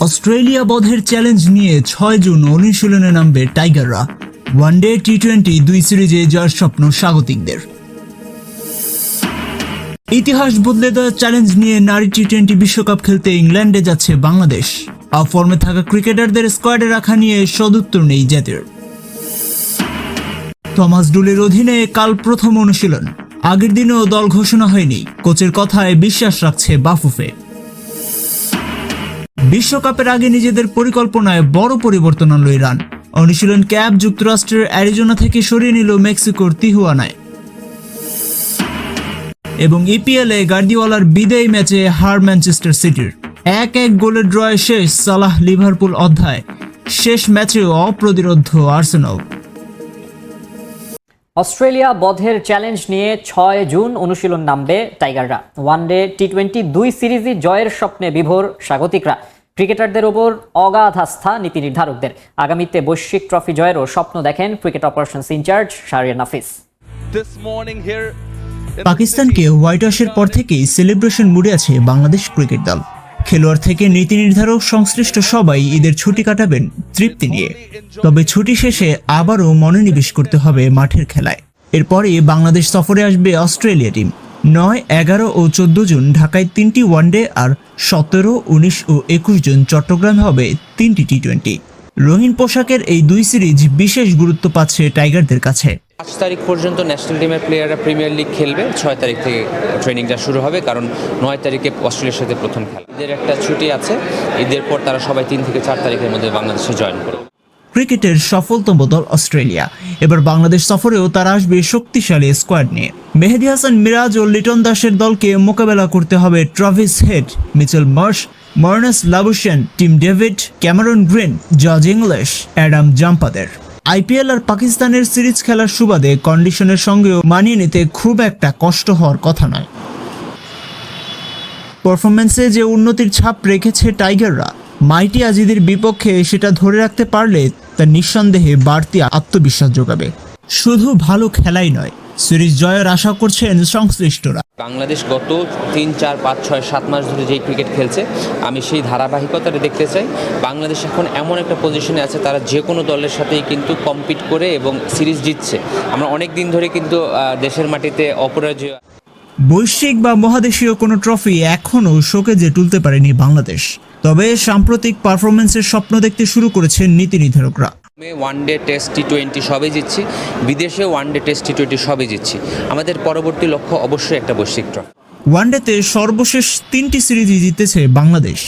Australia বধের challenge নিয়ে ৬ June অনুশীলনে নামবে টাইগাররা। ওয়ানডে টি-20 দুই সিরিজে জয়ের স্বপ্ন স্বাগতিকদের। ইতিহাস বদলে দেওয়ার চ্যালেঞ্জ নিয়ে নারী টি-20 বিশ্বকাপ খেলতে ইংল্যান্ডে যাচ্ছে বাংলাদেশ। ফর্মে থাকা ক্রিকেটারদের স্কোয়াডে রাখা নিয়ে সদুত্তর নেই জাতির। থমাস ডুলের অধীনে কাল প্রথম অনুশীলন। আগের দিনেও দল ঘোষণা হয়নি, কোচের কথায় বিশ্বাস রাখছে বাফুফে। বিশ্বকাপের আগে নিজেদের পরিকল্পনায় বড় পরিবর্তন আনল ইরান। অনুশীলন ক্যাম্প যুক্তরাষ্ট্রের অ্যারিজোনা থেকে সরিয়ে নিল মেক্সিকোর তিহুয়ানায়। এবং ইপিএলে গার্দিওলার বিদায়ী ম্যাচে হার ম্যানচেস্টার সিটির। 1-1 গোলের ড্রয়ে শেষ সালাহ লিভারপুল অধ্যায়। শেষ ম্যাচেও অপ্রতিরোধ্য আর্সেনাল। অস্ট্রেলিয়া বধের চ্যালেঞ্জ নিয়ে ৬ জুন অনুশীলন নামবে টাইগাররা। ওয়ানডে টি-20 দুই সিরিজই জয়ের স্বপ্নে বিভোর স্বাগতিকরা। ক্রিকেটারদের ওপর অগাধ আস্থা নীতি নির্ধারকদের। আগামীতে বৈশ্বিক ট্রফি জয়েরও স্বপ্ন দেখেন ক্রিকেট অপারেশনস ইনচার্জ শাহরিয়ার নাফিস। পাকিস্তানকে হোয়াইট ওয়াশের পর থেকেই সেলিব্রেশন মুডে আছে বাংলাদেশ ক্রিকেট দল। খেলোয়াড় থেকে নীতি নির্ধারক সংশ্লিষ্ট সবাই ঈদের ছুটি কাটাবেন তৃপ্তি নিয়ে। তবে ছুটি শেষে আবারও মনোনিবেশ করতে হবে মাঠের খেলায়। এরপরে বাংলাদেশ সফরে আসবে অস্ট্রেলিয়া টিম। ৯, ১১ ও ১৪ জুন ঢাকায় ৩টি ওয়ানডে, আর ১৭, ১৯ ও ২১ জুন চট্টগ্রামে হবে 3টি টি-20। রঙিন পোশাকের এই দুই সিরিজ বিশেষ গুরুত্ব পাচ্ছে টাইগারদের কাছে। ৫ তারিখ পর্যন্ত ন্যাশনাল টিমের প্লেয়াররা প্রিমিয়ার লিগ খেলবে। ৬ তারিখ থেকে ট্রেনিংটা শুরু হবে, কারণ ৯ তারিখে অস্ট্রেলিয়ার সাথে প্রথম খেলা। ঈদের একটা ছুটি আছে, ঈদের পর তারা সবাই ৩ থেকে ৪ তারিখের মধ্যে বাংলাদেশে জয়েন করবে। ক্রিকেটের সফলতম দল অস্ট্রেলিয়া। এবার বাংলাদেশ সফরেও তারা আসবে শক্তিশালী স্কোয়াড নিয়ে। মেহেদী হাসান মিরাজ ও লিটন দাসের দলকে মোকাবেলা করতে হবে Travis Head, Mitchell Marsh, Marnus Labuschagne, Tim David, Cameron Green, George Inglis, Adam জাম্পাদের। আইপিএল আর পাকিস্তানের সিরিজ খেলার সুবাদে কন্ডিশনের সঙ্গেও মানিয়ে নিতে খুব একটা কষ্ট হওয়ার কথা নয়। পারফরম্যান্সে যে উন্নতির ছাপ রেখেছে টাইগাররা, মাইটি আজিদের বিপক্ষে সেটা ধরে রাখতে পারলে তা নিঃসন্দেহে বাড়তি আত্মবিশ্বাস যোগাবে। শুধু ভালো খেলাই নয়, সিরিজ জয়ের আশা করছেন সংশ্লিষ্টরা। বাংলাদেশ গত ৩, ৪, ৫, ৬, ৭ মাস ধরে যেই ক্রিকেট খেলছে, আমি সেই ধারাবাহিকতাটা দেখতে চাই। বাংলাদেশ এখন এমন একটা পজিশনে আছে, তারা যে কোনো দলের সাথেই কিন্তু কম্পিট করে এবং সিরিজ জিতছে। আমরা অনেক দিন ধরে কিন্তু দেশের মাটিতে অপরাজয়। বৈশ্বিক বা মহাদেশীয় কোনো ট্রফি এখনও শোকেজে তুলতে পারেনি বাংলাদেশ। তবে সাম্প্রতিক পারফরমেন্সের স্বপ্ন দেখতে শুরু করেছেন নীতি নির্ধারকরা। ওয়ানডে টেস্ট টি-20 সবই জিতছি, বিদেশে ওয়ানডে টেস্ট টি-20 সবই জিতছি। আমাদের পরবর্তী লক্ষ্য অবশ্যই একটা বৈশ্বিক ট্রফি। ওয়ানডেতে সর্বশেষ 3টি সিরিজই জিতেছে বাংলাদেশ,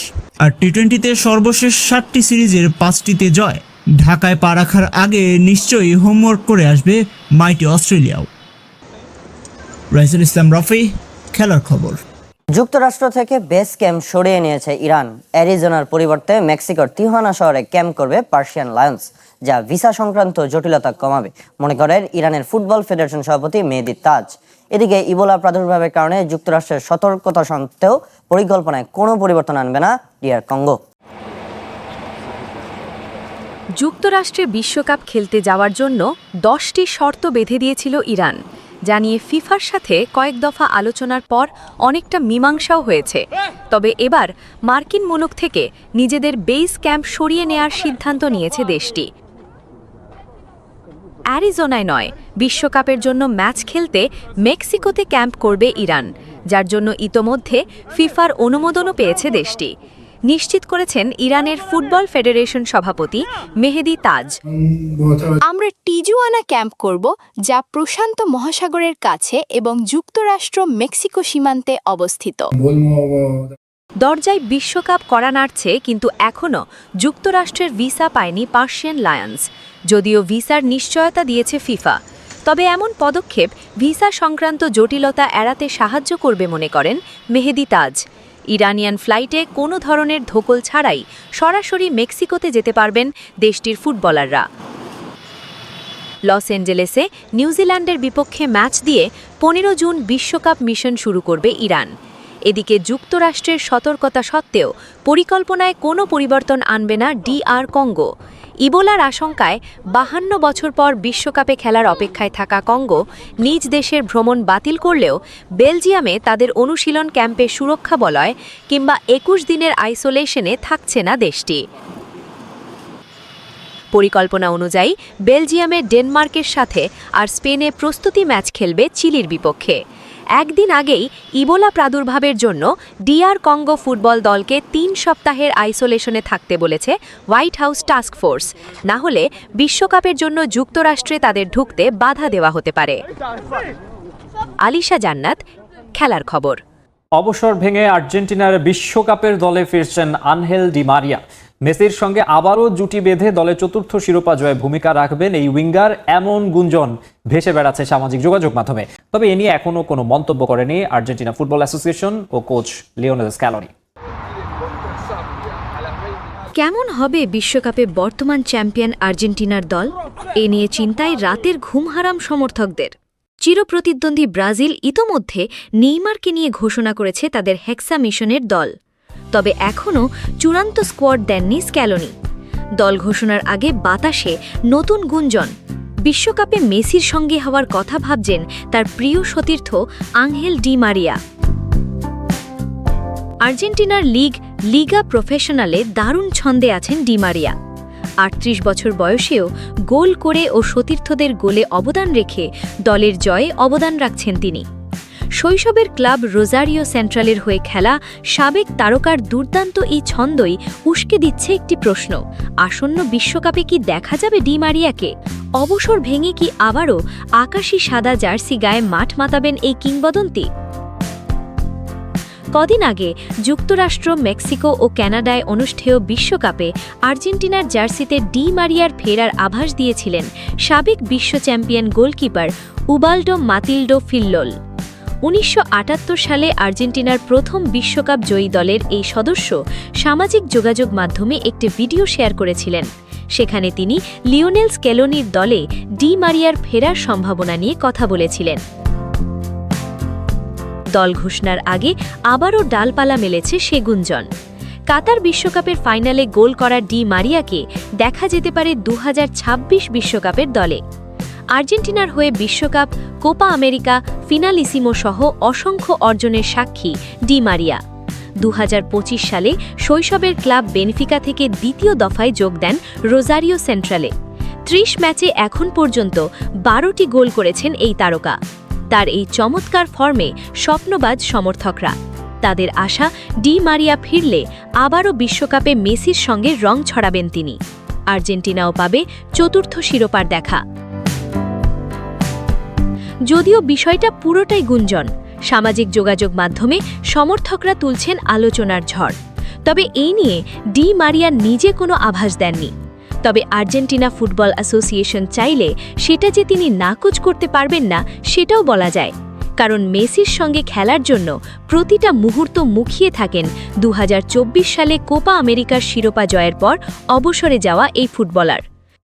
আর টি-20তে সর্বশেষ 7টি সিরিজের 5টিতে জয়। ঢাকায় পা রাখার আগে নিশ্চয়ই হোমওয়ার্ক করে আসবে মাইটি অস্ট্রেলিয়াও। রাইসুল ইসলাম রফি, খেলার খবর। যুক্তরাষ্ট্র থেকে বেস ক্যাম্প সরিয়ে নিয়েছে ইরান। অ্যারিজোনার পরিবর্তে মেক্সিকোর তিহুয়ানা শহরে ক্যাম্প করবে পার্সিয়ান লায়ন্স, যা ভিসা সংক্রান্ত জটিলতা কমাবে, মনে করেন ইরানের ফুটবল ফেডারেশন সভাপতি মেহেদী তাজ। এদিকে ইবোলা প্রাদুর্ভাবের কারণে যুক্তরাষ্ট্রের সতর্কতা সত্ত্বেও পরিকল্পনায় কোনো পরিবর্তন আনবে না ডিআর কঙ্গো। যুক্তরাষ্ট্রে বিশ্বকাপ খেলতে যাওয়ার জন্য 10টি শর্ত বেঁধে দিয়েছিল ইরান, যা নিয়ে ফিফার সাথে কয়েক দফা আলোচনার পর অনেকটা মীমাংসাও হয়েছে। তবে এবার মার্কিন মুলুক থেকে নিজেদের বেস ক্যাম্প সরিয়ে নেয়ার সিদ্ধান্ত নিয়েছে দেশটি। অ্যারিজোনায় নয়, বিশ্বকাপের জন্য ম্যাচ খেলতে মেক্সিকোতে ক্যাম্প করবে ইরান, যার জন্য ইতোমধ্যে ফিফার অনুমোদনও পেয়েছে দেশটি, নিশ্চিত করেছেন ইরানের ফুটবল ফেডারেশন সভাপতি মেহেদী তাজ। আমরা টিজুয়ানা ক্যাম্প করব, যা প্রশান্ত মহাসাগরের কাছে এবং যুক্তরাষ্ট্র মেক্সিকো সীমান্তে অবস্থিত। দরজায় বিশ্বকাপ করা নাড়ছে, কিন্তু এখনও যুক্তরাষ্ট্রের ভিসা পায়নি পার্সিয়ান লায়ন্স। যদিও ভিসার নিশ্চয়তা দিয়েছে ফিফা, তবে এমন পদক্ষেপ ভিসা সংক্রান্ত জটিলতা এড়াতে সাহায্য করবে মনে করেন মেহেদী তাজ। ইরানিয়ান ফ্লাইটে কোনো ধরনের ধকল ছাড়াই সরাসরি মেক্সিকোতে যেতে পারবেন দেশটির ফুটবলাররা। লস অ্যাঞ্জেলেসে নিউজিল্যান্ডের বিপক্ষে ম্যাচ দিয়ে 15 জুন বিশ্বকাপ মিশন শুরু করবে ইরান। এদিকে যুক্তরাষ্ট্রের সতর্কতা সত্ত্বেও পরিকল্পনায় কোনো পরিবর্তন আনবে না ডিআর কঙ্গো। ইবোলার আশঙ্কায় 52 বছর পর বিশ্বকাপে খেলার অপেক্ষায় থাকা কঙ্গো নিজ দেশের ভ্রমণ বাতিল করলেও বেলজিয়ামে তাদের অনুশীলন ক্যাম্পে সুরক্ষা বলয় কিংবা 21 দিনের আইসোলেশনে থাকছে না দেশটি। পরিকল্পনা অনুযায়ী বেলজিয়ামে ডেনমার্কের সাথে আর স্পেনে প্রস্তুতি ম্যাচ খেলবে চিলির বিপক্ষে। একদিন আগেই ইবোলা প্রাদুর্ভাবের জন্য ডিআর কঙ্গো ফুটবল দলকে 3 সপ্তাহের আইসোলেশনে থাকতে বলেছে হোয়াইট হাউস টাস্ক ফোর্স, না হলে বিশ্বকাপের জন্য যুক্তরাষ্ট্রে তাদের ঢুকতে বাধা দেওয়া হতে পারে। আলিশা জান্নাত, খেলার খবর। অবসর ভেঙে আর্জেন্টিনার বিশ্বকাপের দলে ফিরছেন আনহেল ডি মারিয়া। মেসির সঙ্গে আবারও জুটি বেঁধে দলে চতুর্থ শিরোপা জয়ে ভূমিকা রাখবেন এই উইঙ্গার, এমন গুঞ্জন ভেসে বেড়াচ্ছে সামাজিক যোগাযোগ মাধ্যমে। তবে এ নিয়ে এখনও কোনো মন্তব্য করেনি আর্জেন্টিনা ফুটবল অ্যাসোসিয়েশন ও কোচ লিওনেল স্ক্যালোনি। কেমন হবে বিশ্বকাপে বর্তমান চ্যাম্পিয়ন আর্জেন্টিনার দল? এ নিয়ে চিন্তায় রাতের ঘুম হারাম সমর্থকদের। চিরপ্রতিদ্বন্দ্বী ব্রাজিল ইতোমধ্যে নেইমারকে নিয়ে ঘোষণা করেছে তাদের হেক্সা মিশনের দল। তবে এখনও চূড়ান্ত স্কোয়াড দেননি স্ক্যালোনি। দল ঘোষণার আগে বাতাসে নতুন গুঞ্জন। বিশ্বকাপে মেসির সঙ্গে হওয়ার কথা ভাবছেন তার প্রিয় সতীর্থ আনহেল ডি মারিয়া। আর্জেন্টিনার লিগা প্রফেশনালে দারুণ ছন্দে আছেন ডি মারিয়া। 38 বছর বয়সেও গোল করে ও সতীর্থদের গোলে অবদান রেখে দলের জয়ে অবদান রাখছেন তিনি। শৈশবের ক্লাব রোজারিও সেন্ট্রালের হয়ে খেলা সাবেক তারকার দুর্দান্ত এই ছন্দই উস্কে দিচ্ছে একটি প্রশ্ন: আসন্ন বিশ্বকাপে কি দেখা যাবে ডি মারিয়াকে? অবসর ভেঙে কি আবারও আকাশী সাদা জার্সি গায়ে মাঠ মাতাবেন এই কিংবদন্তি? কদিন আগে যুক্তরাষ্ট্র, মেক্সিকো ও কানাডায় অনুষ্ঠেয় বিশ্বকাপে আর্জেন্টিনার জার্সিতে ডি মারিয়ার ফেরার আভাস দিয়েছিলেন সাবেক বিশ্ব চ্যাম্পিয়ন গোলকিপার উবাল্ডো মাতিল্ডো ফিল্লোল। 1978 সালে আর্জেন্টিনার প্রথম বিশ্বকাপ জয়ী দলের এই সদস্য সামাজিক যোগাযোগ মাধ্যমে একটি ভিডিও শেয়ার করেছিলেন। সেখানে তিনি লিওনেল স্ক্যালোনির দলে ডি মারিয়ার ফেরার সম্ভাবনা নিয়ে কথা বলেছিলেন। দল ঘোষণার আগে আবারও ডালপালা মেলেছে সে গুঞ্জন। কাতার বিশ্বকাপের ফাইনালে গোল করা ডি মারিয়াকে দেখা যেতে পারে 2026 বিশ্বকাপের দলে। আর্জেন্টিনার হয়ে বিশ্বকাপ, কোপা আমেরিকা, ফিনালিসিমো সহ অসংখ্য অর্জনের সাক্ষী ডি মারিয়া। 2025 সালে শৈশবের ক্লাব বেনফিকা থেকে দ্বিতীয় দফায় যোগ দেন রোজারিও সেন্ট্রালে। 30 ম্যাচে এখন পর্যন্ত 12টি গোল করেছেন এই তারকা। তার এই চমৎকার ফর্মে স্বপ্নবাজ সমর্থকরা। তাদের আশা, ডি মারিয়া ফিরলে আবারও বিশ্বকাপে মেসির সঙ্গে রং ছড়াবেন তিনি। আর্জেন্টিনাও পাবে চতুর্থ শিরোপার দেখা। যদিও বিষয়টা পুরোটাই গুঞ্জন, সামাজিক যোগাযোগ মাধ্যমে সমর্থকরা তুলছেন আলোচনার ঝড়। তবে এই নিয়ে ডি মারিয়া নিজে কোনো আভাস দেননি। তবে আর্জেন্টিনা ফুটবল অ্যাসোসিয়েশন চাইলে সেটা যে তিনি নাকচ করতে পারবেন না সেটাও বলা যায়, কারণ মেসির সঙ্গে খেলার জন্য প্রতিটা মুহূর্ত মুখিয়ে থাকেন 2024 সালে কোপা আমেরিকার শিরোপা জয়ের পর অবসরে যাওয়া এই ফুটবলার।